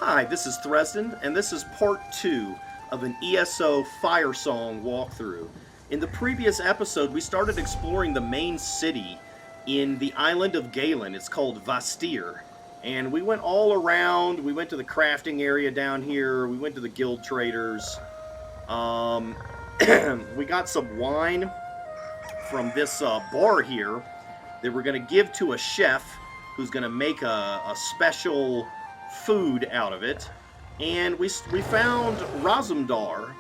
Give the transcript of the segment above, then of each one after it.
Hi, this is Thresden, and this is part 2 of an ESO Firesong walkthrough. In the previous episode, we started exploring the main city in the island of Galen. It's called Vastyr. And we went all around. We went to the crafting area down here. We went to the guild traders. We got some wine from this bar here that we're going to give to a chef who's going to make a special food out of it. And we found Razum-dar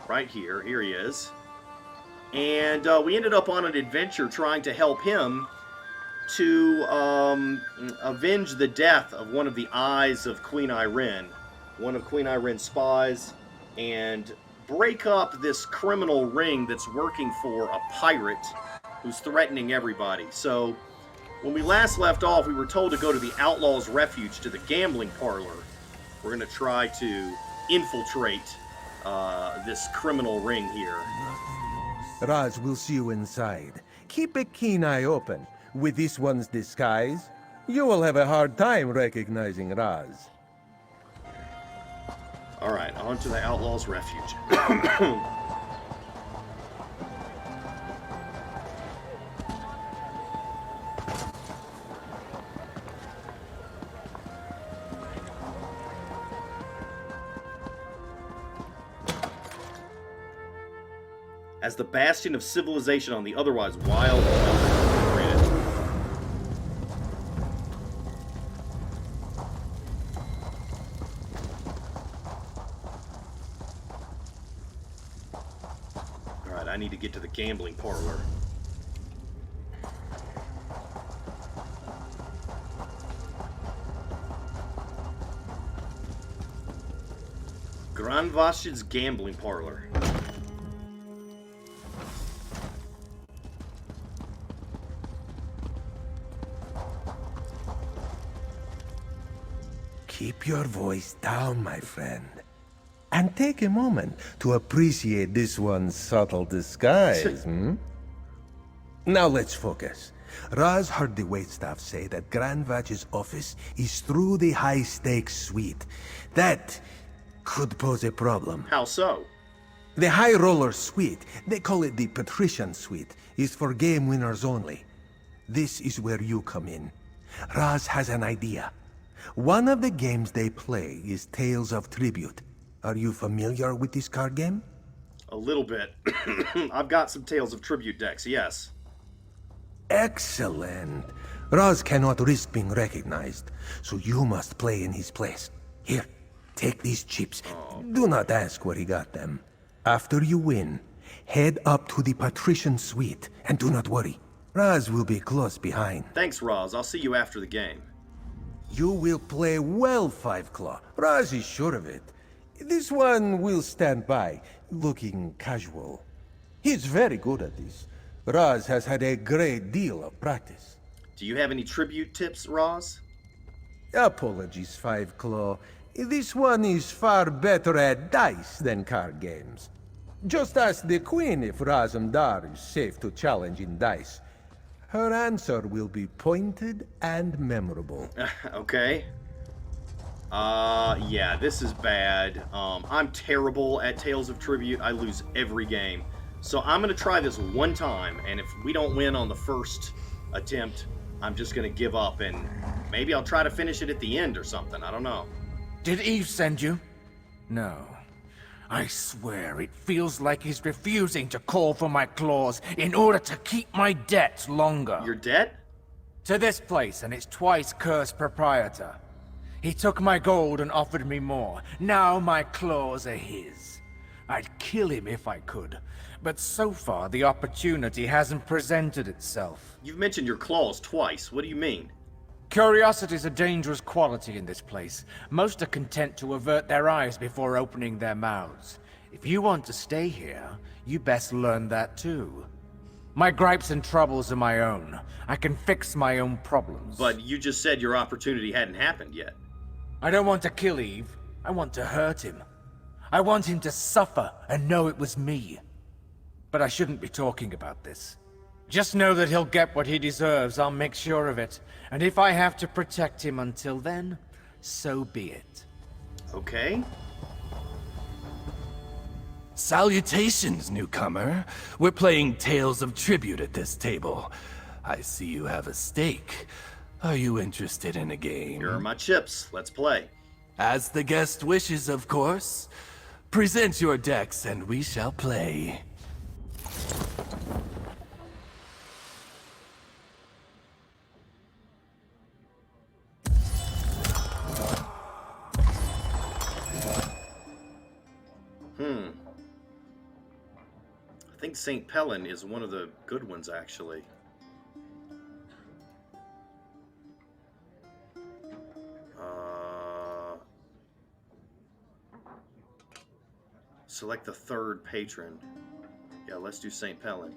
right here. Here he is. And we ended up on an adventure trying to help him to avenge the death of one of the eyes of Queen Irene, one of Queen Irene's spies, and break up this criminal ring that's working for a pirate who's threatening everybody. So when we last left off, we were told to go to the Outlaws' Refuge, to the gambling parlor. We're going to try to infiltrate this criminal ring here. Raz will see you inside. Keep a keen eye open. With this one's disguise, you will have a hard time recognizing Raz. Alright, on to the Outlaws' Refuge. As the bastion of civilization on the otherwise wild planet. Alright, I need to get to the gambling parlor. Grandvache's gambling parlor. Keep your voice down, my friend. And take a moment to appreciate this one's subtle disguise, Now let's focus. Raz heard the waitstaff say that Grandvache's office is through the high-stakes suite. That could pose a problem. How so? The High Roller Suite, they call it the Patrician Suite, is for game winners only. This is where you come in. Raz has an idea. One of the games they play is Tales of Tribute. Are you familiar with this card game? A little bit. I've got some Tales of Tribute decks, yes. Excellent. Raz cannot risk being recognized, so you must play in his place. Here, take these chips. Do not ask where he got them. After you win, head up to the Patrician Suite, and do not worry. Raz will be close behind. Thanks, Raz. I'll see you after the game. You will play well, Five Claw. Raz is sure of it. This one will stand by, looking casual. He's very good at this. Raz has had a great deal of practice. Do you have any tribute tips, Raz? Apologies, Five Claw. This one is far better at dice than card games. Just ask the Queen if Razum-dar is safe to challenge in dice. Her answer will be pointed and memorable. Okay. Yeah, this is bad. I'm terrible at Tales of Tribute. I lose every game. So I'm going to try this one time, and if we don't win on the first attempt, I'm just going to give up, and maybe I'll try to finish it at the end or something. I don't know. Did Yves send you? No. I swear it feels like he's refusing to call for my claws in order to keep my debt longer. Your debt? To this place and its twice-cursed proprietor. He took my gold and offered me more. Now my claws are his. I'd kill him if I could, but so far the opportunity hasn't presented itself. You've mentioned your claws twice. What do you mean? Curiosity is a dangerous quality in this place. Most are content to avert their eyes before opening their mouths. If you want to stay here, you best learn that too. My gripes and troubles are my own. I can fix my own problems. But you just said your opportunity hadn't happened yet. I don't want to kill Yves. I want to hurt him. I want him to suffer and know it was me. But I shouldn't be talking about this. Just know that he'll get what he deserves. I'll make sure of it. And if I have to protect him until then, so be it. Okay. Salutations, newcomer. We're playing Tales of Tribute at this table. I see you have a stake. Are you interested in a game? Here are my chips. Let's play. As the guest wishes, of course. Present your decks and we shall play. I think St. Pellin is one of the good ones, actually. Select the third patron. Yeah, let's do St. Pellin.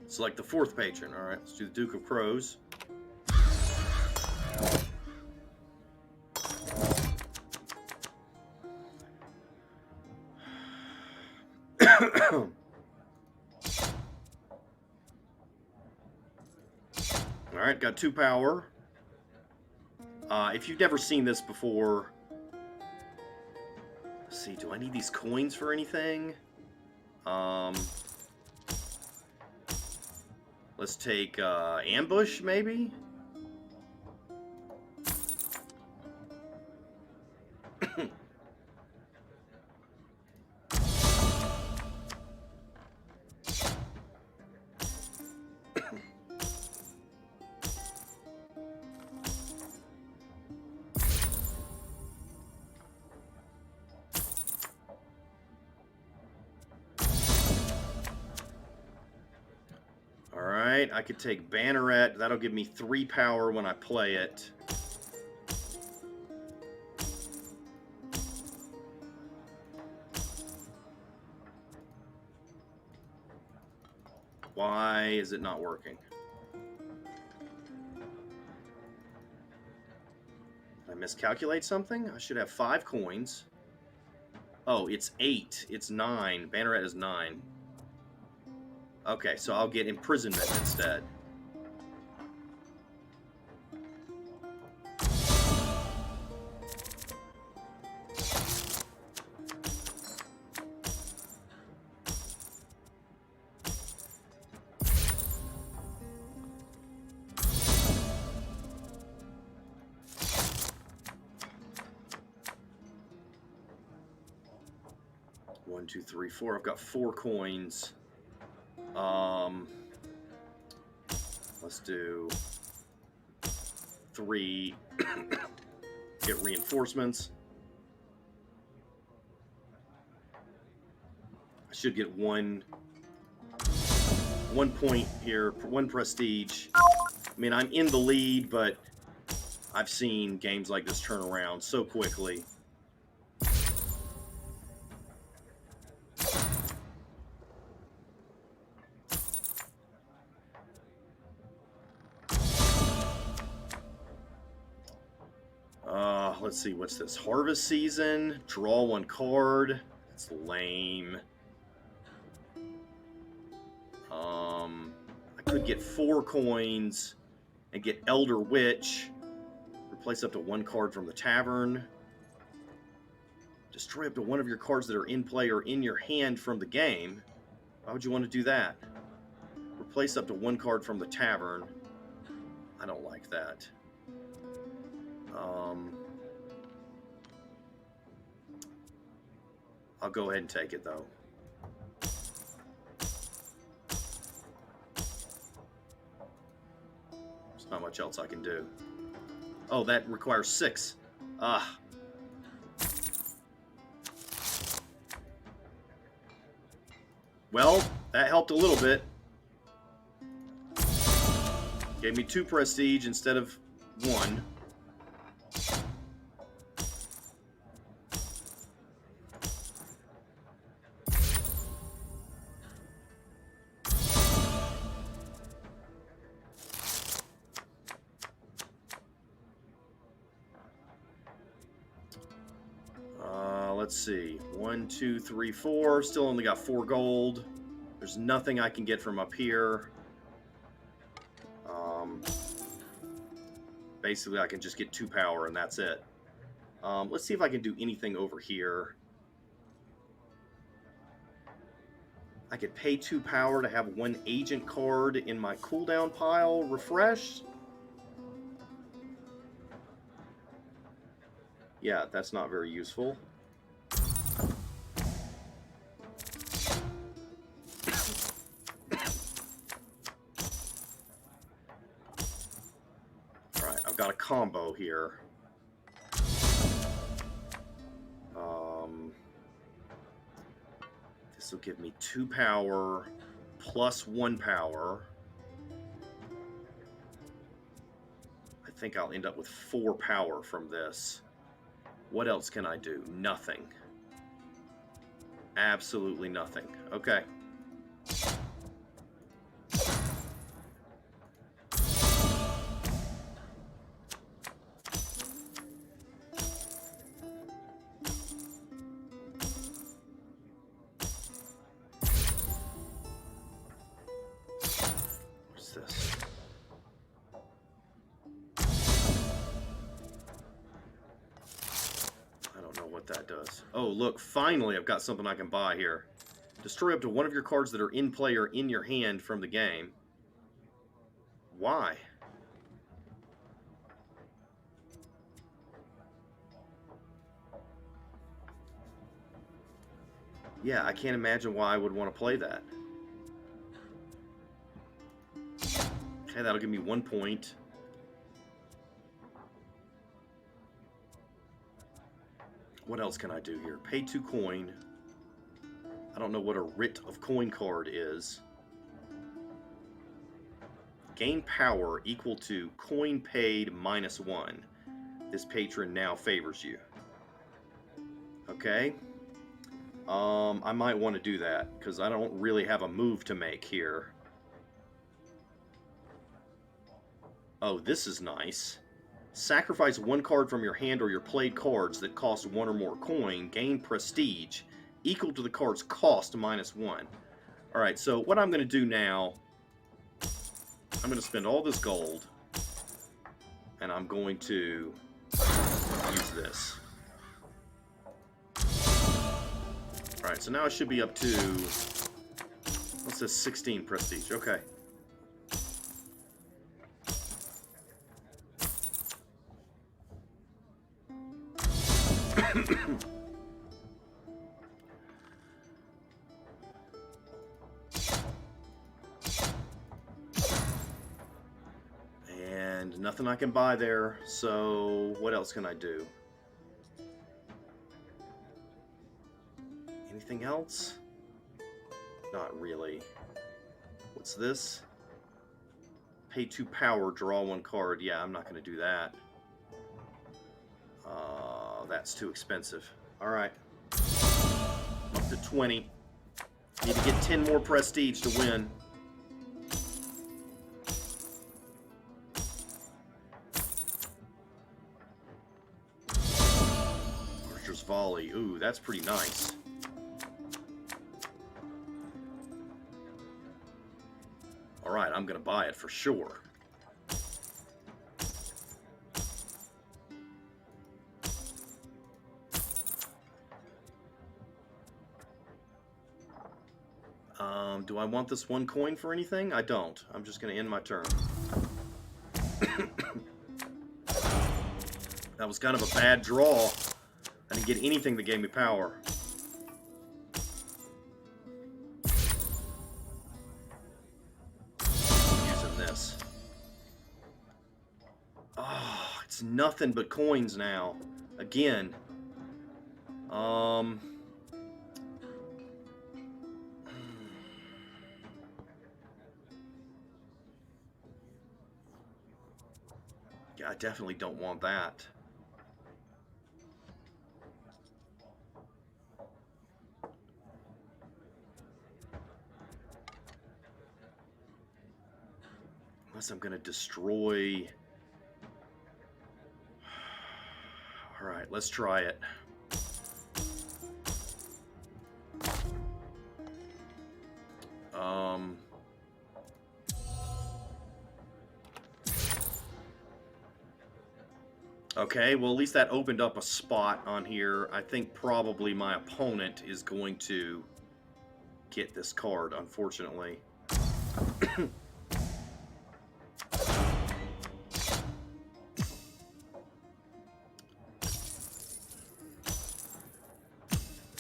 Select the fourth patron. All right, let's do the Duke of Crows. All right, got 2 power. If you've never seen this before, let's see, do I need these coins for anything? Let's take ambush, maybe? I could take Banneret. That'll give me 3 power when I play it. Why is it not working? Did I miscalculate something? I should have 5 coins. Oh, it's 8. It's 9. Banneret is 9. Okay, so I'll get imprisonment instead. One, two, three, four. I've got 4 coins. Let's do 3. Get reinforcements. I should get 1 point here, 1 prestige. I mean, I'm in the lead, but I've seen games like this turn around so quickly. Let's see, what's this? Harvest season, draw 1 card. That's lame. I could get 4 coins and get Elder Witch. Replace up to 1 card from the tavern. Destroy up to 1 of your cards that are in play or in your hand from the game. Why would you want to do that? Replace up to 1 card from the tavern. I don't like that. I'll go ahead and take it, though. There's not much else I can do. Oh, that requires 6. Ah. Well, that helped a little bit. Gave me 2 prestige instead of 1. Let's see. 1, 2, 3, 4. Still only got 4 gold. There's nothing I can get from up here. Basically, I can just get 2 power, and that's it. Let's see if I can do anything over here. I could pay 2 power to have 1 agent card in my cooldown pile refreshed. Yeah, that's not very useful. Alright, I've got a combo here. This will give me 2 power plus 1 power. I think I'll end up with 4 power from this. What else can I do? Nothing. Absolutely nothing. Okay. What's this? I don't know what that does. Oh, look, finally I've got something I can buy here. Destroy up to 1 of your cards that are in play or in your hand from the game. Why? Yeah, I can't imagine why I would want to play that. Okay, that'll give me 1 point. What else can I do here? Pay 2 coin. I don't know what a writ of coin card is. Gain power equal to coin paid minus 1. This patron now favors you. Okay. I might want to do that, because I don't really have a move to make here. Oh, this is nice. Sacrifice 1 card from your hand or your played cards that cost 1 or more coin. Gain prestige equal to the card's cost minus 1. Alright, so what I'm going to do now, I'm going to spend all this gold, and I'm going to use this. Alright, so now I should be up to, what's this, 16 prestige. Okay. And nothing I can buy there, so what else can I do? Anything else? Not really. What's this? Pay 2 power, draw 1 card. Yeah, I'm not going to do that. That's too expensive. Alright. Up to 20. Need to get 10 more prestige to win. Archer's Volley. Ooh, that's pretty nice. Alright, I'm going to buy it for sure. Do I want this 1 coin for anything? I don't. I'm just going to end my turn. That was kind of a bad draw. I didn't get anything that gave me power. Using this. Oh, it's nothing but coins now. Again. Yeah, I definitely don't want that. Unless I'm going to destroy... Alright, let's try it. Okay, well, at least that opened up a spot on here. I think probably my opponent is going to get this card, unfortunately.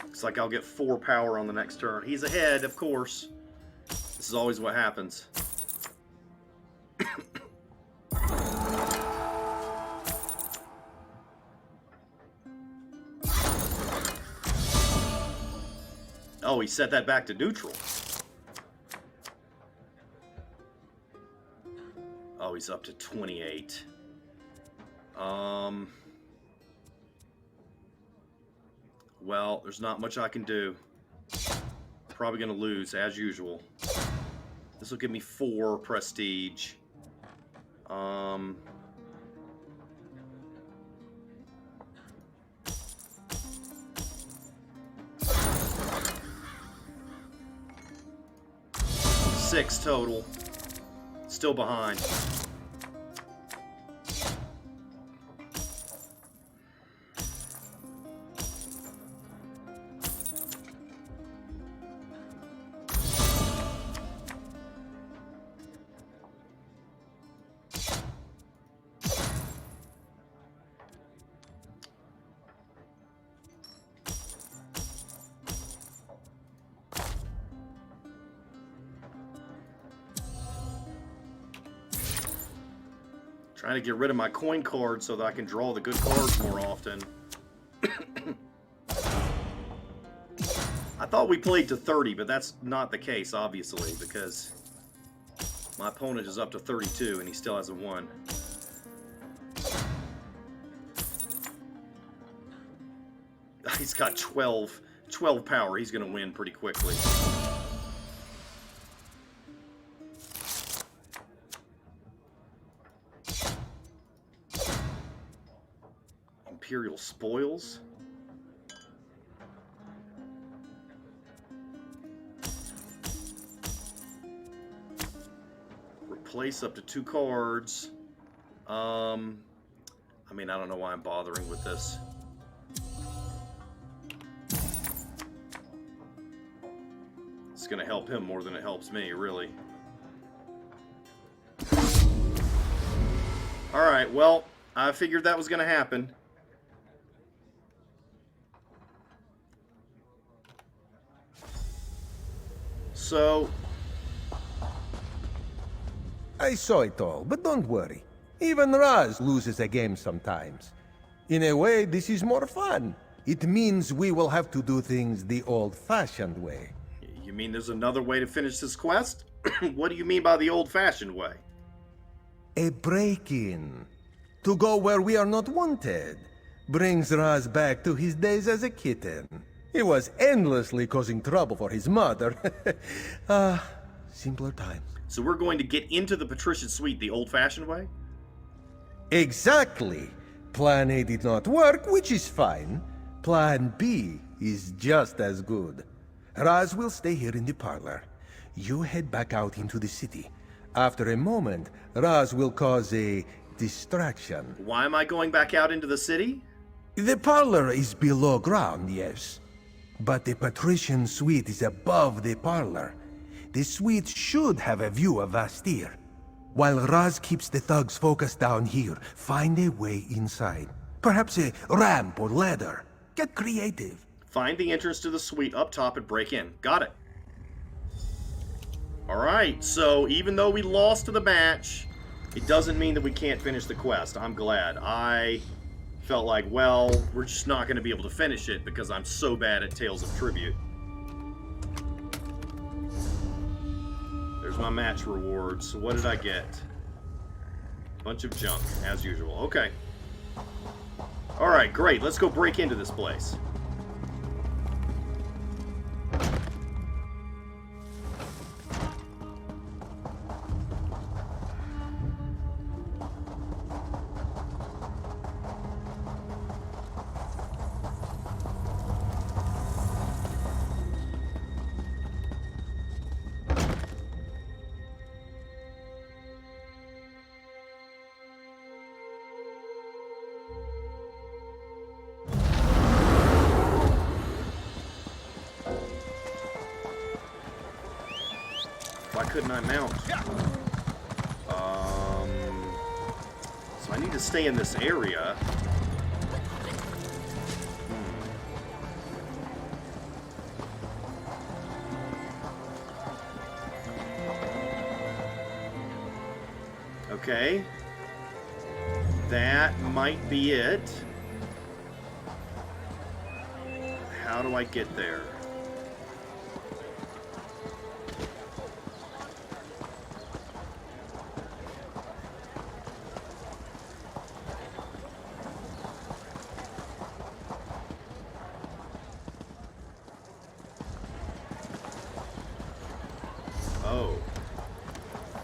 Looks like I'll get 4 power on the next turn. He's ahead, of course. This is always what happens. Oh, he set that back to neutral. Oh, he's up to 28. Well, there's not much I can do. Probably going to lose, as usual. This will give me 4 prestige. Six total. Still behind. Trying to get rid of my coin card so that I can draw the good cards more often. I thought we played to 30, but that's not the case, obviously, because my opponent is up to 32 and he still hasn't won. He's got 12 power. He's going to win pretty quickly. Imperial spoils. Replace up to 2 cards. I mean, I don't know why I'm bothering with this. It's going to help him more than it helps me, really. Alright, well, I figured that was going to happen. So, I saw it all, but don't worry. Even Raz loses a game sometimes. In a way, this is more fun. It means we will have to do things the old-fashioned way. you mean there's another way to finish this quest? What do you mean by the old-fashioned way? A break-in. To go where we are not wanted. Brings Raz back to his days as a kitten. He was endlessly causing trouble for his mother. Simpler times. So we're going to get into the Patrician suite the old-fashioned way? Exactly. Plan A did not work, which is fine. Plan B is just as good. Raz will stay here in the parlor. You head back out into the city. After a moment, Raz will cause a distraction. Why am I going back out into the city? The parlor is below ground, yes. But the Patrician suite is above the parlor. The suite should have a view of Vastyr. While Raz keeps the thugs focused down here, find a way inside. Perhaps a ramp or ladder. Get creative. Find the entrance to the suite up top and break in. Got it. Alright, so even though we lost to the match, it doesn't mean that we can't finish the quest. I'm glad. I felt like, well, we're just not going to be able to finish it because I'm so bad at Tales of Tribute. There's my match rewards. What did I get? Bunch of junk, as usual. Okay. Alright, great. Let's go break into this place. couldn't I mount? So I need to stay in this area. Okay. That might be it. How do I get there? Oh.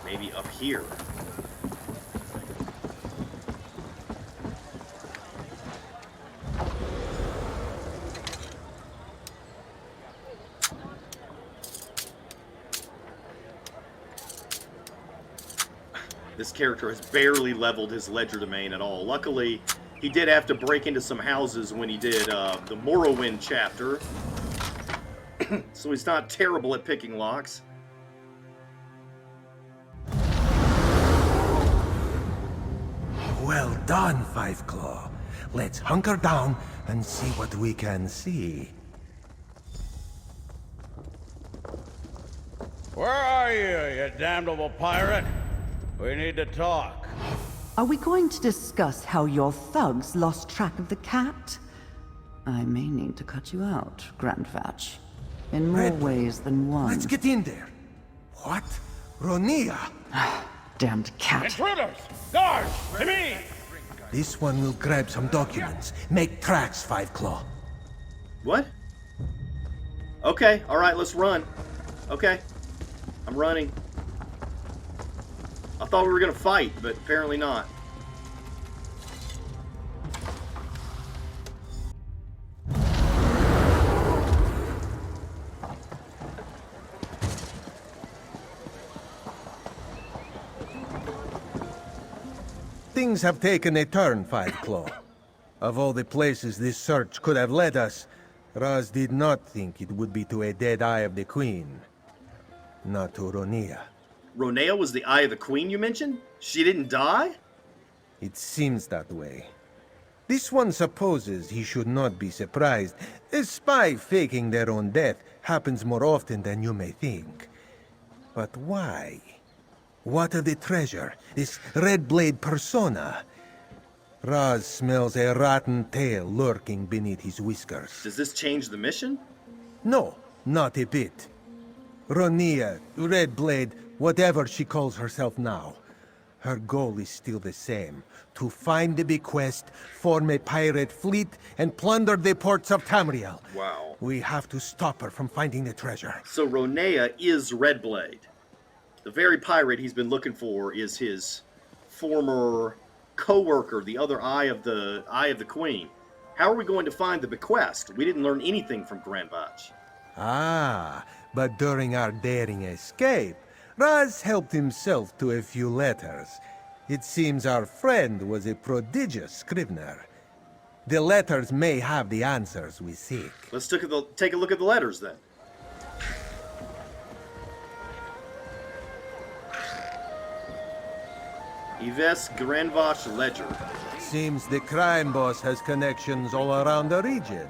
Maybe up here. This character has barely leveled his legerdemain at all. Luckily, he did have to break into some houses when he did the Morrowind chapter. So he's not terrible at picking locks. Well done, Five Claw. Let's hunker down and see what we can see. Where are you damnable pirate? We need to talk. Are we going to discuss how your thugs lost track of the cat? I may need to cut you out, Grandvache. In more Redblade, ways than one. Let's get in there. What? Ronia? Damned cat. Intruders! Guards! To me! This one will grab some documents. Make tracks, Five Claw. What? Okay, alright, let's run. Okay. I'm running. I thought we were gonna fight, but apparently not. Things have taken a turn, Five Claw. Of all the places this search could have led us, Raz did not think it would be to a dead eye of the Queen. Not to Ronia. Ronea was the Eye of the Queen you mentioned? She didn't die? It seems that way. This one supposes he should not be surprised. A spy faking their own death happens more often than you may think. But why? What of the treasure? This Redblade persona? Raz smells a rotten tail lurking beneath his whiskers. Does this change the mission? No, not a bit. Ronia, Redblade, whatever she calls herself now. Her goal is still the same. To find the bequest, form a pirate fleet, and plunder the ports of Tamriel. Wow. We have to stop her from finding the treasure. So Ronea is Redblade. The very pirate he's been looking for is his former co-worker, the other Eye of the Queen. How are we going to find the bequest? We didn't learn anything from Grandvache. Ah, but during our daring escape, Raz helped himself to a few letters. It seems our friend was a prodigious scrivener. The letters may have the answers we seek. Let's take a look at the letters then. Yves Grandvache Ledger. Seems the crime boss has connections all around the region.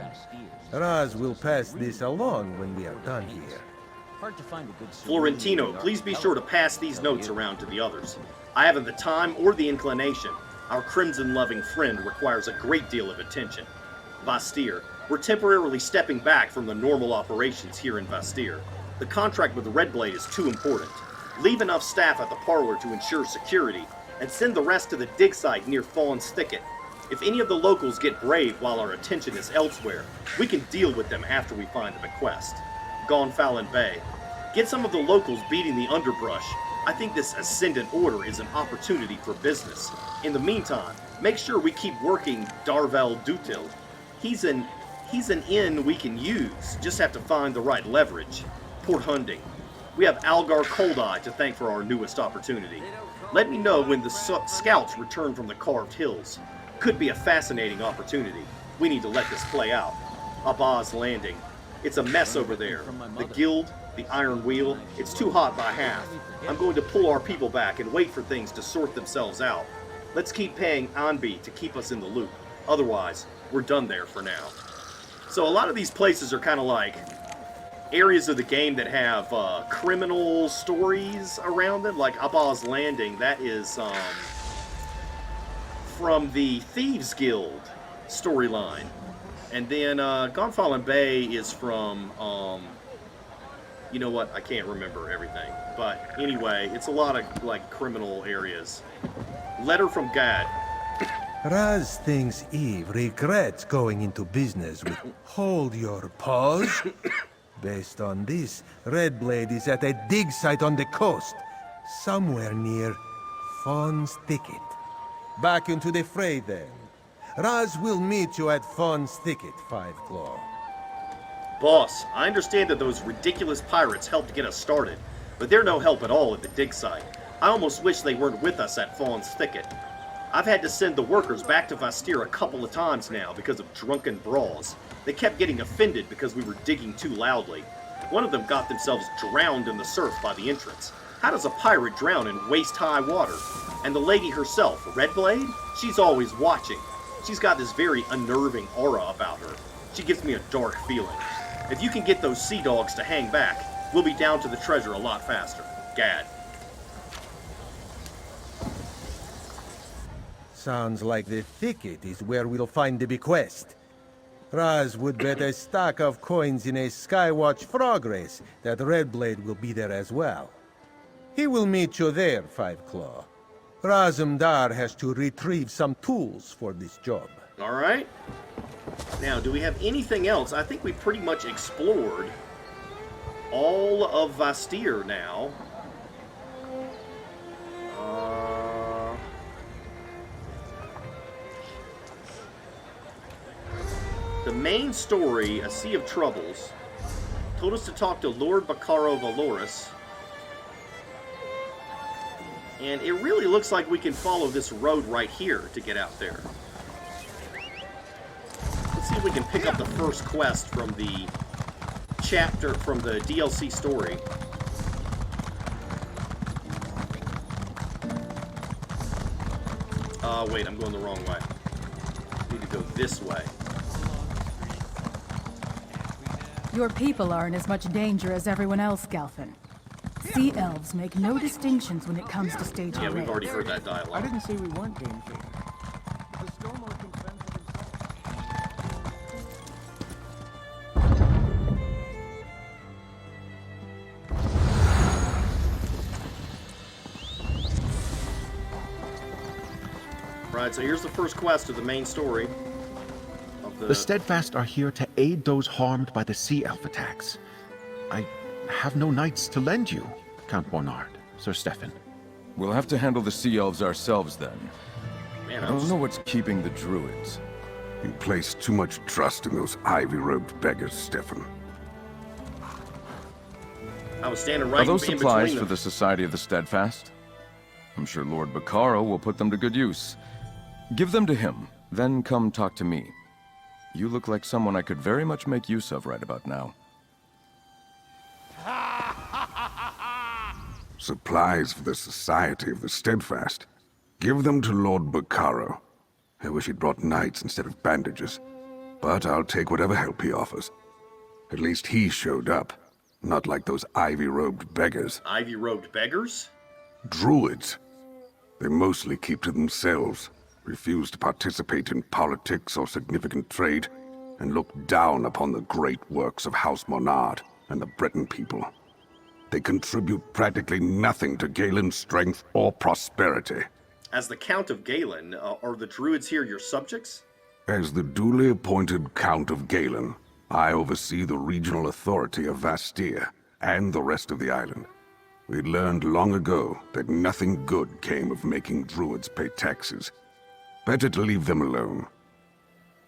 Raz will pass this along when we are done here. Florentino, please be sure to pass these notes around to the others. I haven't the time or the inclination. Our crimson-loving friend requires a great deal of attention. Vastyr, we're temporarily stepping back from the normal operations here in Vastyr. The contract with the Redblade is too important. Leave enough staff at the Parlor to ensure security, and send the rest to the dig site near Faun's Thicket. If any of the locals get brave while our attention is elsewhere, we can deal with them after we find the bequest. Gonfalon Bay. Get some of the locals beating the underbrush. I think this Ascendant Order is an opportunity for business. In the meantime, make sure we keep working Darvel Dutil. He's an inn we can use, just have to find the right leverage. Port Hunding. We have Algar Coldeye to thank for our newest opportunity. Let me know when the scouts return from the Carved Hills. Could be a fascinating opportunity. We need to let this play out. Abba's Landing. It's a mess over there. The guild, the iron wheel. It's too hot by half. I'm going to pull our people back and wait for things to sort themselves out. Let's keep paying Anbi to keep us in the loop. Otherwise, we're done there for now. So a lot of these places are kind of like areas of the game that have criminal stories around them, like Abba's Landing. That is from the Thieves Guild storyline. And then Gonfallen Bay is from, you know what, I can't remember everything. But anyway, it's a lot of like criminal areas. Letter from Gad. Raz thinks Yves regrets going into business with Hold Your Paws. Based on this, Redblade is at a dig site on the coast, somewhere near Faun's Thicket. Back into the fray then. Raz will meet you at Faun's Thicket, Five Claw. Boss, I understand that those ridiculous pirates helped get us started, but they're no help at all at the dig site. I almost wish they weren't with us at Faun's Thicket. I've had to send the workers back to Vastyr a couple of times now because of drunken brawls. They kept getting offended because we were digging too loudly. One of them got themselves drowned in the surf by the entrance. How does a pirate drown in waist-high water? And the lady herself, Redblade? She's always watching. She's got this very unnerving aura about her. She gives me a dark feeling. If you can get those sea dogs to hang back, we'll be down to the treasure a lot faster. Gad. Sounds like the thicket is where we'll find the bequest. Raz would bet a stack of coins in a Skywatch frog race that Redblade will be there as well. He will meet you there, Five Claw. Razum-dar has to retrieve some tools for this job. All right. Now, do we have anything else? I think we pretty much explored all of Vastyr now. The main story, A Sea of Troubles, told us to talk to Lord Bacaro Volorus. And it really looks like we can follow this road right here to get out there. Let's see if we can pick up the first quest from the chapter, from the DLC story. Wait, I'm going the wrong way. I need to go this way. Your people are in as much danger as everyone else, Galfin. Sea elves make no distinctions when it comes to staging Yeah, we've raids. already heard that dialogue. I didn't say we weren't game changers. The storm can fend for himself. Right, so here's the first quest of the main story. The Steadfast are here to aid those harmed by the sea elf attacks. I have no knights to lend you, Count Mornard, Sir Stephan. We'll have to handle the sea elves ourselves then. Man, I don't know what's keeping the druids. You place too much trust in those ivy-robed beggars, Stephan. I was standing right Are those in supplies between for them. the Society of the Steadfast? I'm sure Lord Bacaro will put them to good use. Give them to him, then come talk to me. You look like someone I could very much make use of right about now. Supplies for the Society of the Steadfast. Give them to Lord Bacaro. I wish he'd brought knights instead of bandages. But I'll take whatever help he offers. At least he showed up. Not like those ivy-robed beggars. Ivy-robed beggars? Druids. They mostly keep to themselves, refuse to participate in politics or significant trade, and look down upon the great works of House Mornard and the Breton people. They contribute practically nothing to Galen's strength or prosperity. As the Count of Galen, are the druids here your subjects? As the duly appointed Count of Galen, I oversee the regional authority of Vastyr and the rest of the island. We learned long ago that nothing good came of making druids pay taxes. Better to leave them alone.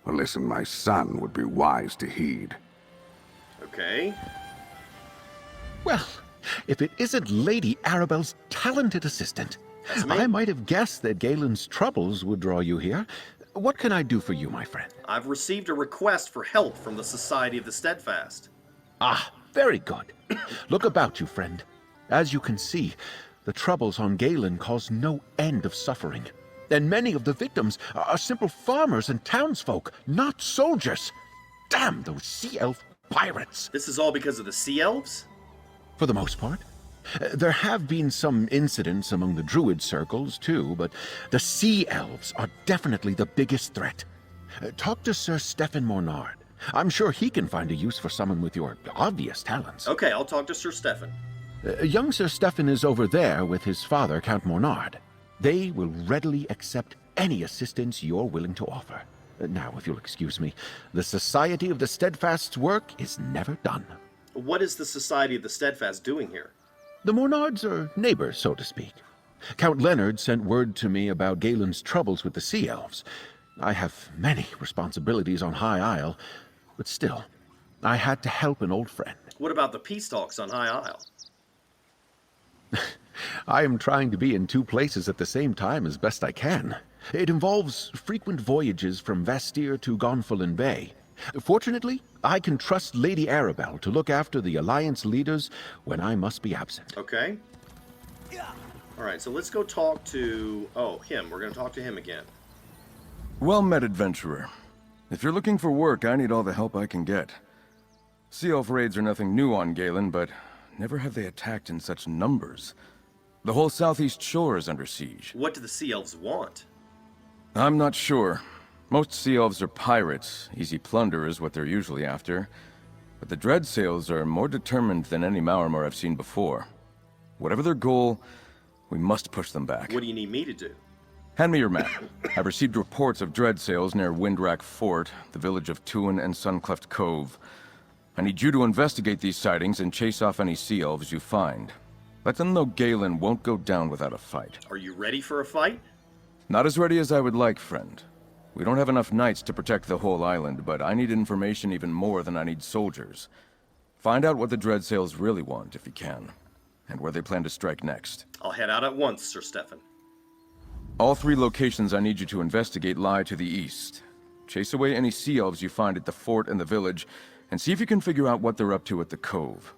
A lesson my son would be wise to heed. Okay. Well, if it isn't Lady Arabelle's talented assistant, That's me. I might have guessed that Galen's troubles would draw you here. What can I do for you, my friend? I've received a request for help from the Society of the Steadfast. Ah, Very good. Look about you, friend. As you can see, the troubles on Galen cause no end of suffering. And many of the victims are simple farmers and townsfolk, not soldiers. Damn those sea elf pirates! This is all because of the sea elves? For the most part. There have been some incidents among the druid circles, too, but the sea elves are definitely the biggest threat. Talk to Sir Stephan Mornard. I'm sure he can find a use for someone with your obvious talents. Okay, I'll talk to Sir Stephan. Young Sir Stephan is over there with his father, Count Mornard. They will readily accept any assistance you're willing to offer. Now, if you'll excuse me, the Society of the Steadfast's work is never done. What is the Society of the Steadfast doing here? The Mornards are neighbors, so to speak. Count Leonard sent word to me about Galen's troubles with the Sea Elves. I have many responsibilities on High Isle, but still, I had to help an old friend. What about the peace talks on High Isle? I am trying to be in two places at the same time as best I can. It involves frequent voyages from Vastyr to Gonfalon Bay. Fortunately, I can trust Lady Arabelle to look after the Alliance leaders when I must be absent. Okay. Alright, so let's go talk to... Oh, him. We're going to talk to him again. Well met, adventurer. If you're looking for work, I need all the help I can get. Sea Elf raids are nothing new on Galen, but never have they attacked in such numbers. The whole southeast shore is under siege. What do the Sea Elves want? I'm not sure. Most Sea Elves are pirates. Easy plunder is what they're usually after. But the Dreadsails are more determined than any Maormer I've seen before. Whatever their goal, we must push them back. What do you need me to do? Hand me your map. I've received reports of Dreadsails near Windrack Fort, the village of Tuin and Suncleft Cove. I need you to investigate these sightings and chase off any Sea Elves you find. Let them know Galen won't go down without a fight. Are you ready for a fight? Not as ready as I would like, friend. We don't have enough knights to protect the whole island, but I need information even more than I need soldiers. Find out what the Dreadsails really want, if you can, and where they plan to strike next. I'll head out at once, Sir Stephan. All 3 locations I need you to investigate lie to the east. Chase away any Sea Elves you find at the fort and the village, and see if you can figure out what they're up to at the cove.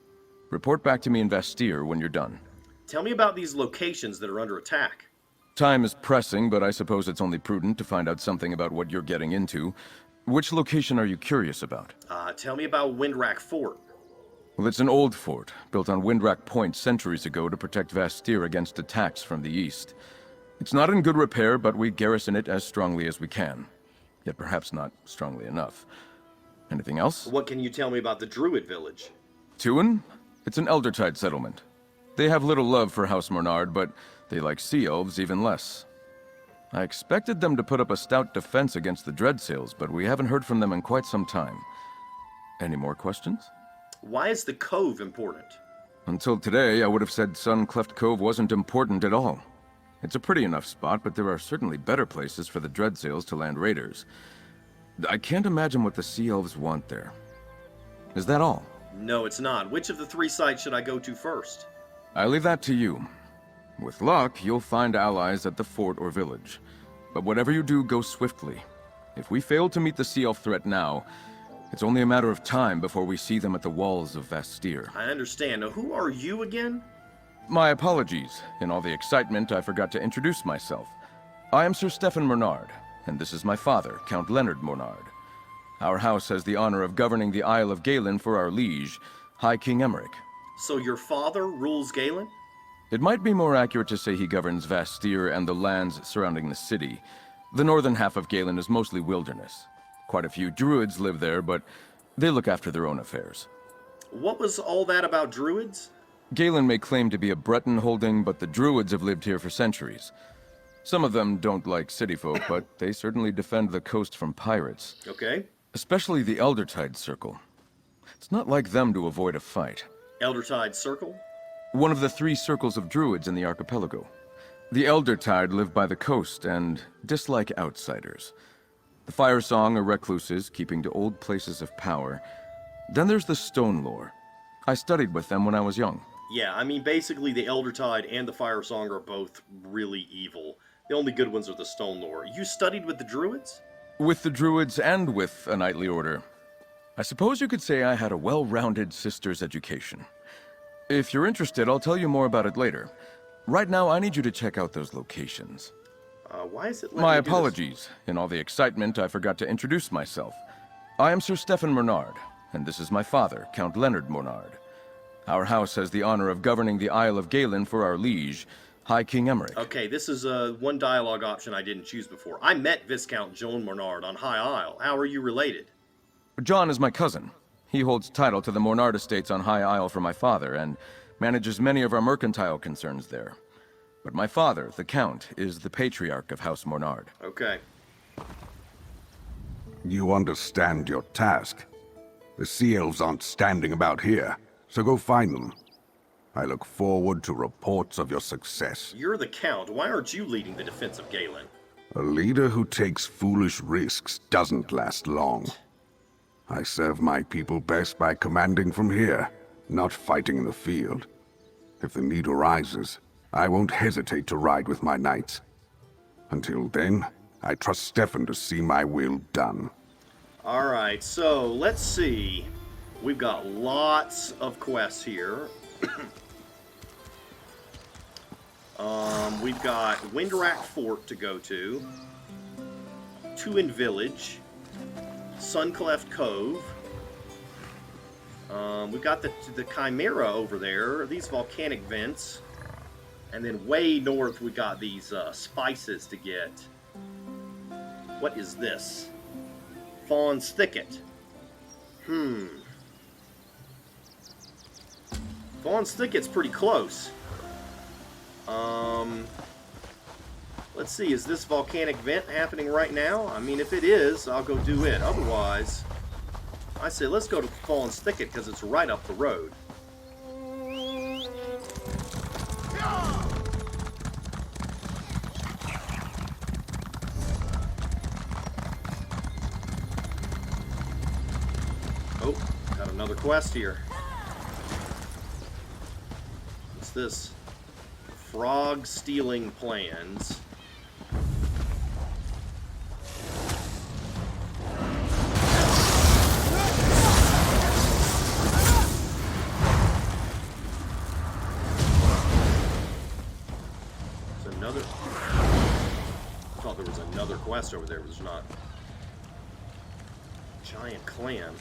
Report back to me in Vastyr when you're done. Tell me about these locations that are under attack. Time is pressing, but I suppose it's only prudent to find out something about what you're getting into. Which location are you curious about? Tell me about Windrack Fort. Well, it's an old fort, built on Windrack Point centuries ago to protect Vastyr against attacks from the east. It's not in good repair, but we garrison it as strongly as we can. Yet perhaps not strongly enough. Anything else? What can you tell me about the Druid village? Tuin? It's an Eldertide settlement. They have little love for House Mornard, but they like Sea Elves even less. I expected them to put up a stout defense against the Dreadsails, but we haven't heard from them in quite some time. Any more questions? Why is the cove important? Until today, I would have said Suncleft Cove wasn't important at all. It's a pretty enough spot, but there are certainly better places for the Dreadsails to land raiders. I can't imagine what the Sea Elves want there. Is that all? No, it's not. Which of the 3 sites should I go to first? I leave that to you. With luck, you'll find allies at the fort or village. But whatever you do, go swiftly. If we fail to meet the Sea Elf threat now, it's only a matter of time before we see them at the walls of Vastyr. I understand. Now, who are you again? My apologies. In all the excitement, I forgot to introduce myself. I am Sir Stephan Mornard, and this is my father, Count Leonard Mornard. Our house has the honor of governing the Isle of Galen for our liege, High King Emeric. So your father rules Galen? It might be more accurate to say he governs Vastyr and the lands surrounding the city. The northern half of Galen is mostly wilderness. Quite a few druids live there, but they look after their own affairs. What was all that about druids? Galen may claim to be a Breton holding, but the druids have lived here for centuries. Some of them don't like city folk, but they certainly defend the coast from pirates. Okay. Especially the Eldertide Circle. It's not like them to avoid a fight. Eldertide Circle? One of the 3 circles of druids in the archipelago. The Eldertide live by the coast and dislike outsiders. The Firesong are recluses, keeping to old places of power. Then there's the Stone Lore. I studied with them when I was young. Yeah, I mean, basically the Eldertide and the Firesong are both really evil. The only good ones are the Stone Lore. You studied with the druids? With the druids and with a knightly order. I suppose you could say I had a well-rounded sister's education. If you're interested, I'll tell you more about it later. Right now, I need you to check out those locations. Why is it letting My me do this? apologies. In all the excitement, I forgot to introduce myself. I am Sir Stephan Mornard, and this is my father, Count Leonard Mornard. Our house has the honor of governing the Isle of Galen for our liege, High King Emmerich. Okay, this is one dialogue option I didn't choose before. I met Viscount Joan Mornard on High Isle. How are you related? John is my cousin. He holds title to the Mornard estates on High Isle for my father, and manages many of our mercantile concerns there. But my father, the Count, is the patriarch of House Mornard. Okay. You understand your task. The Sea Elves aren't standing about here, so go find them. I look forward to reports of your success. You're the Count. Why aren't you leading the defense of Galen? A leader who takes foolish risks doesn't last long. I serve my people best by commanding from here, not fighting in the field. If the need arises, I won't hesitate to ride with my knights. Until then, I trust Stephan to see my will done. Alright, so let's see. We've got lots of quests here. We've got Windrack Fort to go to. Tuin Village. Suncleft Cove. We've got the Chimera over there. These volcanic vents. And then way north we got these spices to get. What is this? Faun's Thicket. Faun's Thicket's pretty close. Let's see, is this volcanic vent happening right now? I mean, if it is, I'll go do it. Otherwise, I say let's go to Faun's Thicket because it's right up the road. Oh, got another quest here. What's this? Frog stealing plans. There's another. I thought there was another quest over there, but there's not. Giant clam.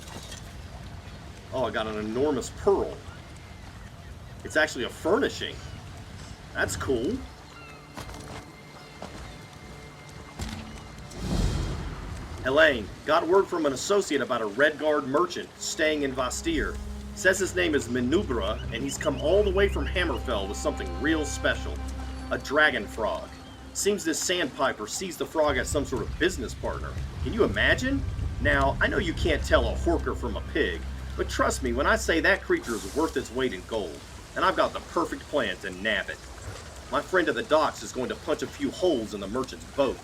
Oh, I got an enormous pearl. It's actually a furnishing. That's cool. Elaine, got word from an associate about a Redguard merchant staying in Vastyr. Says his name is Menubra, and he's come all the way from Hammerfell with something real special. A dragon frog. Seems this sandpiper sees the frog as some sort of business partner. Can you imagine? Now, I know you can't tell a horker from a pig, but trust me when I say that creature is worth its weight in gold, and I've got the perfect plan to nab it. My friend at the docks is going to punch a few holes in the merchant's boat.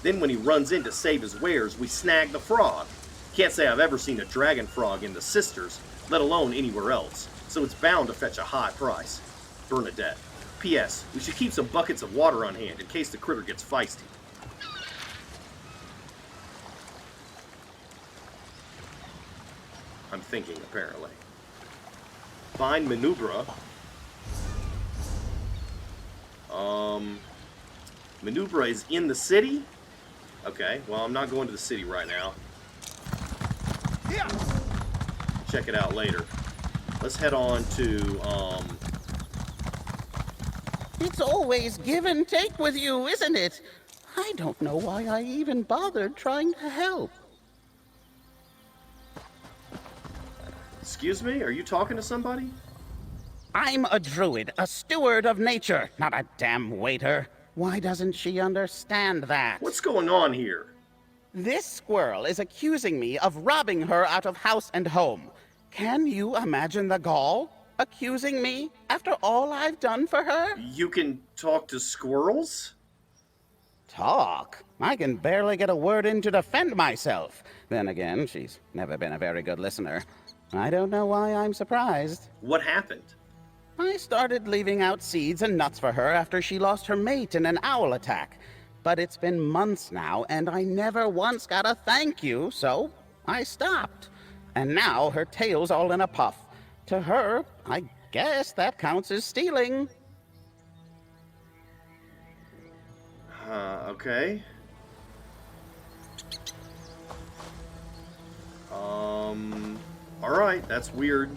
Then when he runs in to save his wares, we snag the frog. Can't say I've ever seen a dragon frog in the Sisters, let alone anywhere else, so it's bound to fetch a high price. Bernadette. P.S. We should keep some buckets of water on hand in case the critter gets feisty. I'm thinking, apparently. Find Menubra. Menubra is in the city? Okay, well, I'm not going to the city right now. Check it out later. Let's head on to, It's always give and take with you, isn't it? I don't know why I even bothered trying to help. Excuse me? Are you talking to somebody? I'm a druid, a steward of nature, not a damn waiter. Why doesn't she understand that? What's going on here? This squirrel is accusing me of robbing her out of house and home. Can you imagine the gall? Accusing me after all I've done for her? You can talk to squirrels? Talk? I can barely get a word in to defend myself. Then again, she's never been a very good listener. I don't know why I'm surprised. What happened? I started leaving out seeds and nuts for her after she lost her mate in an owl attack. But it's been months now, and I never once got a thank you, so I stopped. And now her tail's all in a puff. To her, I guess that counts as stealing. Okay. Alright, that's weird.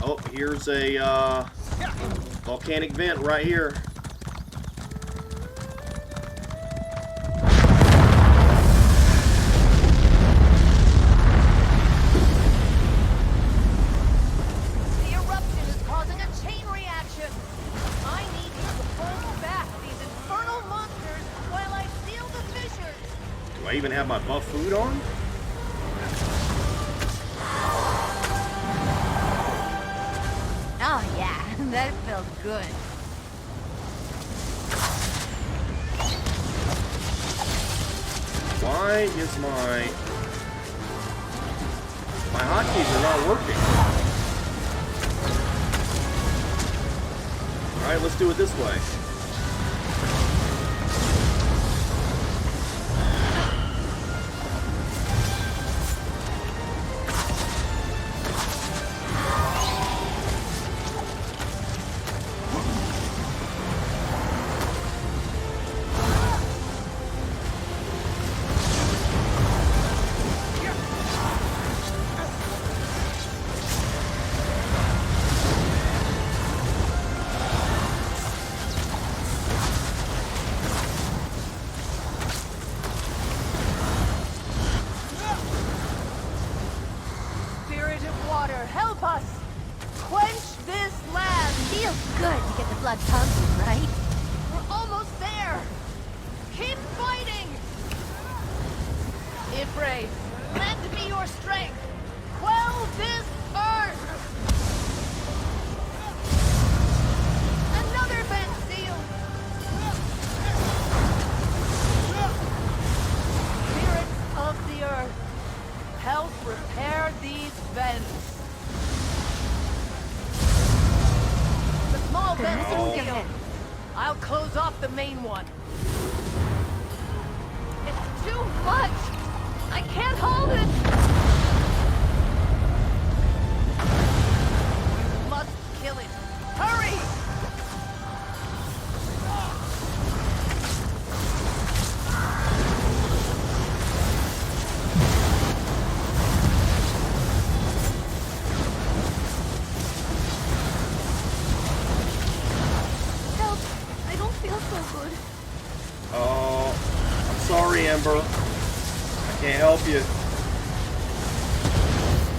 Oh, here's a, volcanic vent right here. Do I even have my buff food on? Oh yeah, that felt good. Why is my hotkeys are not working? Alright, let's do it this way. I'll close off the main one. It's too much! I can't hold it! You must kill it. Hurry! Amber. I can't help you.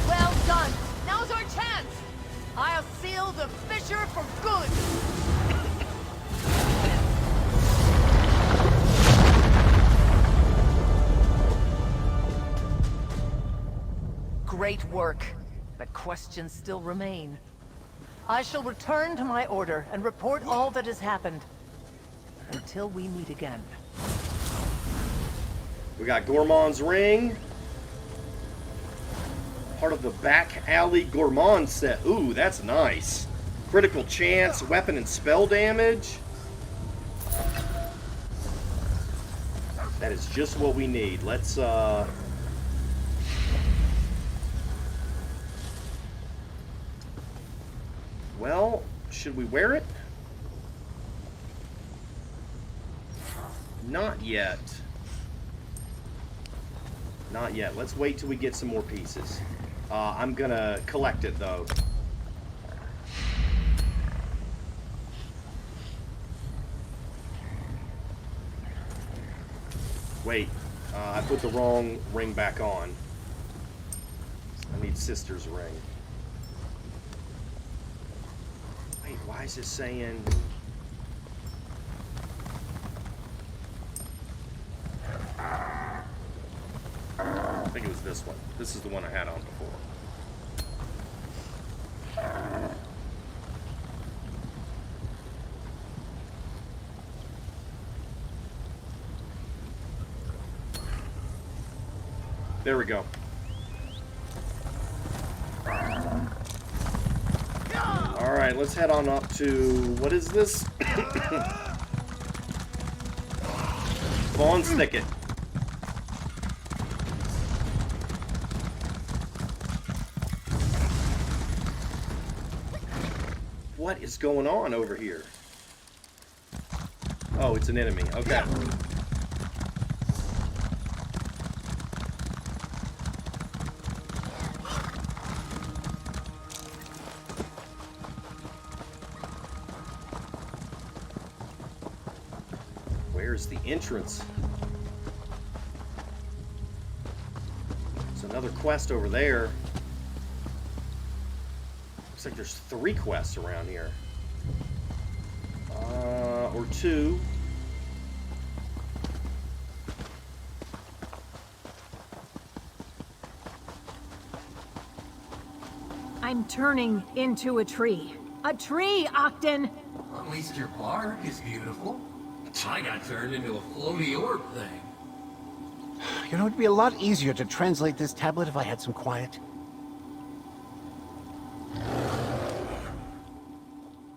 Well done. Now's our chance. I'll seal the fissure for good. Great work, but questions still remain. I shall return to my order and report all that has happened. Until we meet again. We got Gourmand's Ring. Part of the back alley Gourmand set. Ooh, that's nice. Critical chance, weapon and spell damage. That is just what we need. Let's, well, should we wear it? Not yet. Not yet. Let's wait till we get some more pieces. I'm gonna collect it, though. Wait. I put the wrong ring back on. I need Sister's ring. Wait, why is it saying... I think it was this one. This is the one I had on before. There we go. Alright, let's head on up to... what is this? Faun's Thicket. What is going on over here? Oh, it's an enemy. Okay. Where's the entrance? There's another quest over there. Looks like there's 3 quests around here. Or 2. I'm turning into a tree. A tree, Octon! At least your bark is beautiful. I got turned into a floaty orb thing. You know, it'd be a lot easier to translate this tablet if I had some quiet.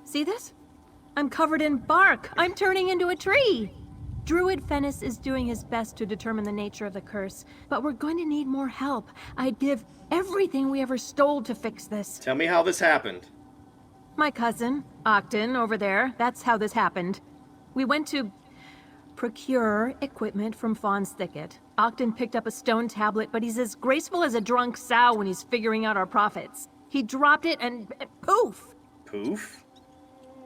See this? I'm covered in bark. I'm turning into a tree. Druid Fennis is doing his best to determine the nature of the curse, but we're going to need more help. I'd give everything we ever stole to fix this. Tell me how this happened. My cousin, Octon, over there, that's how this happened. We went to procure equipment from Faun's Thicket. Octon picked up a stone tablet, but he's as graceful as a drunk sow when he's figuring out our profits. He dropped it and poof! Poof?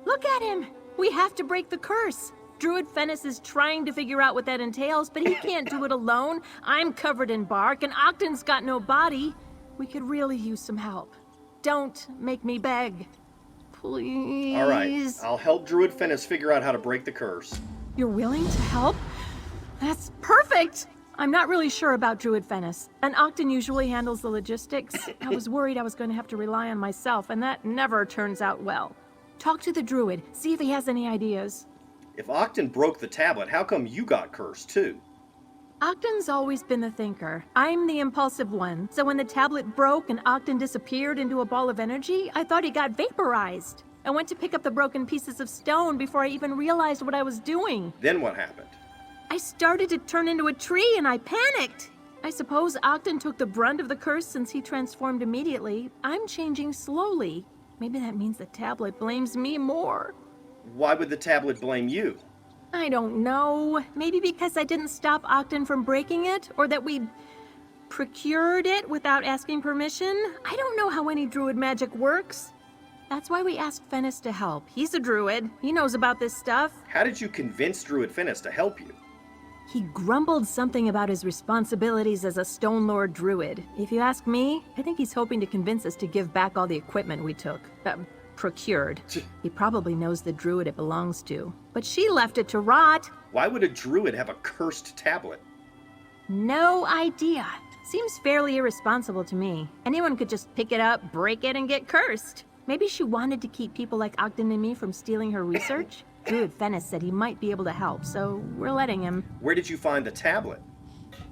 Look at him! We have to break the curse! Druid Fennis is trying to figure out what that entails, but he can't do it alone. I'm covered in bark, and Octon's got no body. We could really use some help. Don't make me beg. Please. All right, I'll help Druid Fennis figure out how to break the curse. You're willing to help? That's perfect! I'm not really sure about Druid Fennis, and Octon usually handles the logistics. I was worried I was going to have to rely on myself, and that never turns out well. Talk to the Druid, see if he has any ideas. If Octon broke the tablet, how come you got cursed too? Octon's always been the thinker. I'm the impulsive one, so when the tablet broke and Octon disappeared into a ball of energy, I thought he got vaporized. I went to pick up the broken pieces of stone before I even realized what I was doing. Then what happened? I started to turn into a tree and I panicked. I suppose Octon took the brunt of the curse since he transformed immediately. I'm changing slowly. Maybe that means the tablet blames me more. Why would the tablet blame you? I don't know. Maybe because I didn't stop Octon from breaking it, or that we procured it without asking permission. I don't know how any druid magic works. That's why we asked Fennis to help. He's a druid. He knows about this stuff. How did you convince Druid Fennis to help you? He grumbled something about his responsibilities as a Stone Lord druid. If you ask me, I think he's hoping to convince us to give back all the equipment we took. Procured. He probably knows the druid it belongs to. But she left it to rot. Why would a druid have a cursed tablet? No idea. Seems fairly irresponsible to me. Anyone could just pick it up, break it, and get cursed. Maybe she wanted to keep people like Octon and me from stealing her research? Druid Fennis said he might be able to help, so we're letting him. Where did you find the tablet?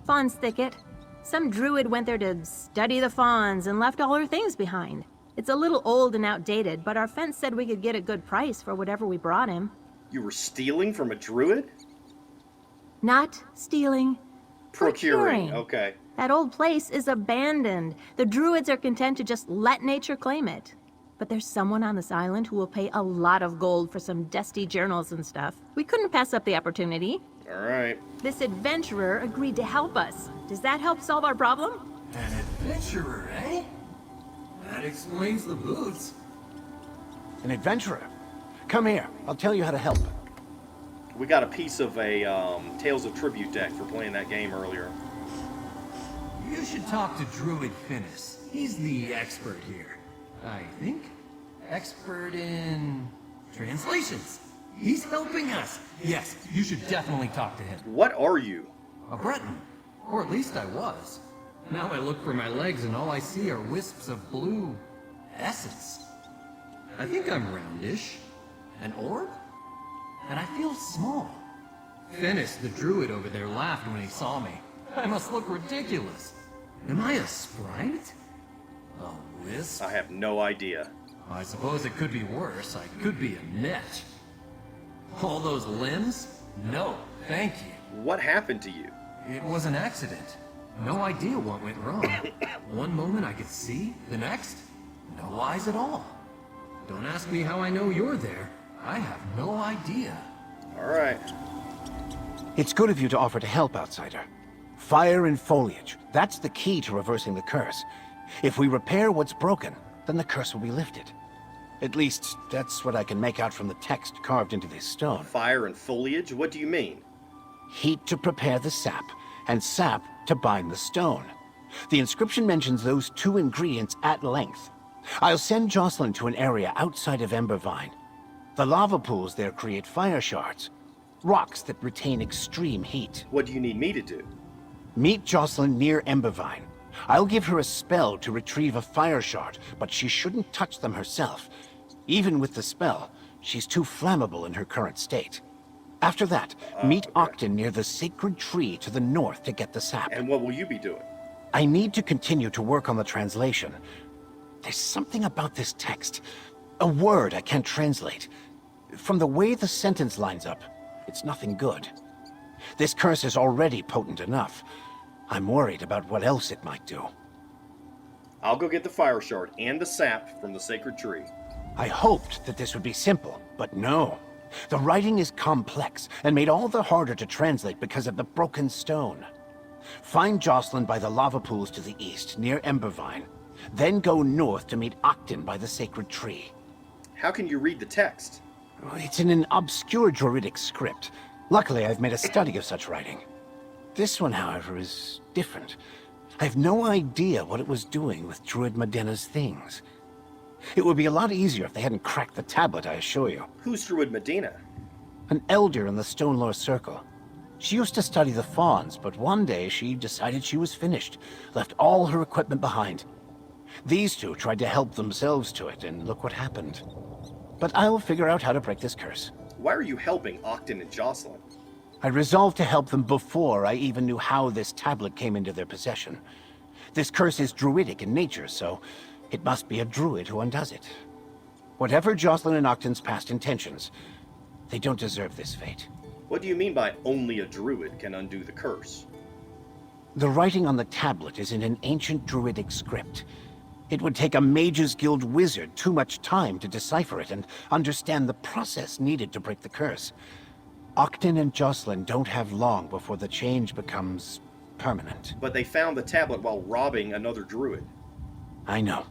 Faun's Thicket. Some druid went there to study the fawns and left all her things behind. It's a little old and outdated, but our fence said we could get a good price for whatever we brought him. You were stealing from a druid? Not stealing. Procuring. Okay. That old place is abandoned. The druids are content to just let nature claim it. But there's someone on this island who will pay a lot of gold for some dusty journals and stuff. We couldn't pass up the opportunity. All right. This adventurer agreed to help us. Does that help solve our problem? An adventurer, eh? That explains the boots. An adventurer? Come here, I'll tell you how to help. We got a piece of a Tales of Tribute deck for playing that game earlier. You should talk to Druid Fennis. He's the expert here. I think. Expert in translations. He's helping us. Yes, you should definitely talk to him. What are you? A Breton. Or at least I was. Now I look for my legs and all I see are wisps of blue essence. I think I'm roundish. An orb? And I feel small. Fennis, the druid over there, laughed when he saw me. I must look ridiculous. Am I a sprite? A wisp? I have no idea. I suppose it could be worse. I could be a net. All those limbs? No, thank you. What happened to you? It was an accident. No idea what went wrong. One moment I could see, the next, no eyes at all. Don't ask me how I know you're there. I have no idea. Alright. It's good of you to offer to help, Outsider. Fire and foliage. That's the key to reversing the curse. If we repair what's broken, then the curse will be lifted. At least, that's what I can make out from the text carved into this stone. Fire and foliage? What do you mean? Heat to prepare the sap, and sap to bind the stone. The inscription mentions those two ingredients at length. I'll send Jocelyn to an area outside of Embervine. The lava pools there create fire shards, rocks that retain extreme heat. What do you need me to do? Meet Jocelyn near Embervine. I'll give her a spell to retrieve a fire shard, but she shouldn't touch them herself. Even with the spell, she's too flammable in her current state. After that, meet Octon near the sacred tree to the north to get the sap. And what will you be doing? I need to continue to work on the translation. There's something about this text. A word I can't translate. From the way the sentence lines up, it's nothing good. This curse is already potent enough. I'm worried about what else it might do. I'll go get the fire shard and the sap from the sacred tree. I hoped that this would be simple, but no. The writing is complex and made all the harder to translate because of the broken stone. Find Jocelyn by the lava pools to the east, near Embervine. Then go north to meet Octon by the sacred tree. How can you read the text? It's in an obscure druidic script. Luckily, I've made a study of such writing. This one, however, is different. I have no idea what it was doing with Druid Medena's things. It would be a lot easier if they hadn't cracked the tablet, I assure you. Who's Druid Medena? An elder in the Stonelore Circle. She used to study the Fauns, but one day she decided she was finished, left all her equipment behind. These two tried to help themselves to it, and look what happened. But I'll figure out how to break this curse. Why are you helping Octon and Jocelyn? I resolved to help them before I even knew how this tablet came into their possession. This curse is druidic in nature, so it must be a druid who undoes it. Whatever Jocelyn and Octon's past intentions, they don't deserve this fate. What do you mean by only a druid can undo the curse? The writing on the tablet is in an ancient druidic script. It would take a Mages Guild wizard too much time to decipher it and understand the process needed to break the curse. Octon and Jocelyn don't have long before the change becomes permanent. But they found the tablet while robbing another druid. I know.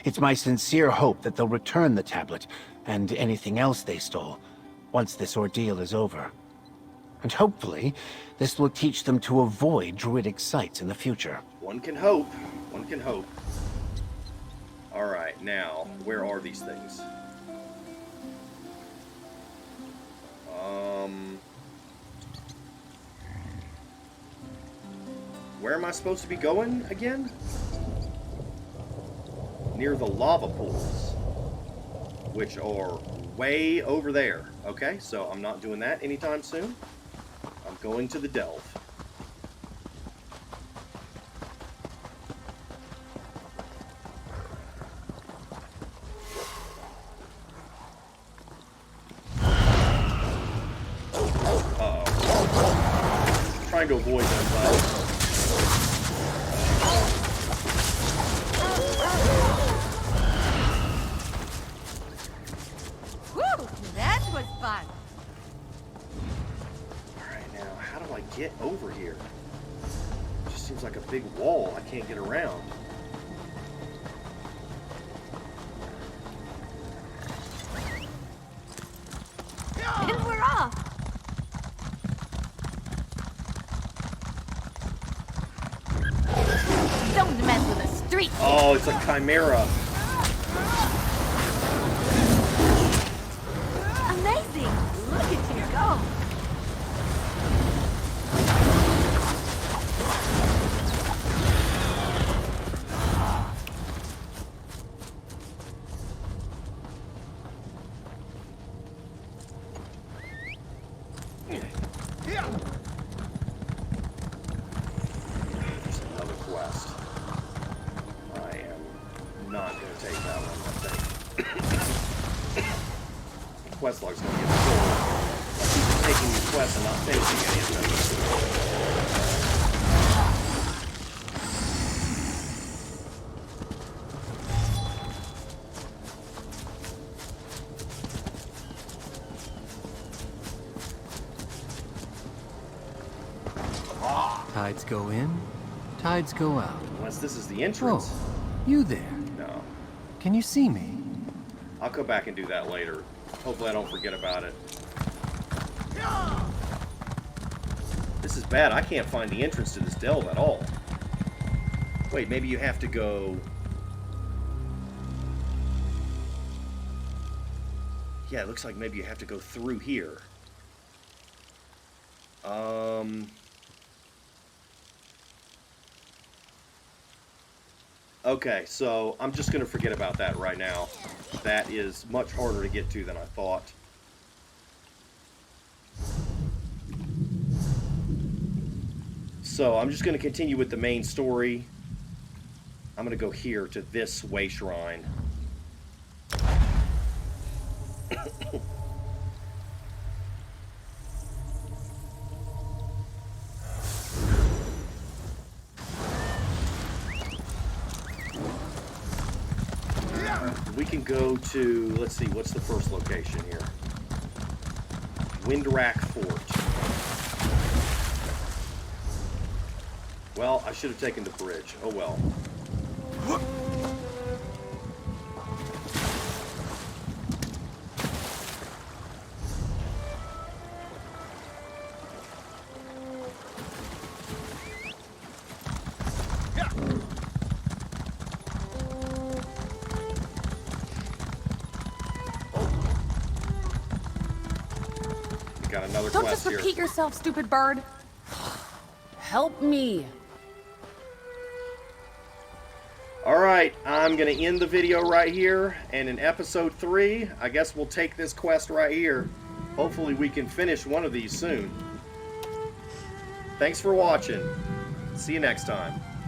It's my sincere hope that they'll return the tablet, and anything else they stole, once this ordeal is over. And hopefully, this will teach them to avoid druidic sites in the future. One can hope. One can hope. Alright, now, where are these things? Where am I supposed to be going again? Near the lava pools, which are way over there. Okay, so I'm not doing that anytime soon. I'm going to the delve. Trying to avoid them, but Woo! That was fun. Alright, now how do I get over here? It just seems like a big wall I can't get around. And we're off. Don't mess with a street. Oh, it's a chimera. Amazing. Look at you go. There's another quest. I am not going to take that one, I think. The quest log's going to get full. I keep taking these quests and not finishing any of them. Tides go in, tides go out. Unless this is the entrance. Oh, you there? No. Can you see me? I'll go back and do that later. Hopefully I don't forget about it. This is bad. I can't find the entrance to this delve at all. Wait, maybe you have to go... Yeah, it looks like maybe you have to go through here. Okay, so I'm just going to forget about that right now. That is much harder to get to than I thought. So I'm just going to continue with the main story. I'm going to go here to this way shrine. We can go to, let's see, what's the first location here? Windrack Fort. Well, I should have taken the bridge. Oh well. Got another Don't quest just here. repeat yourself, stupid bird. Help me. Alright, I'm going to end the video right here, and in episode 3, I guess we'll take this quest right here. Hopefully we can finish one of these soon. Thanks for watching. See you next time.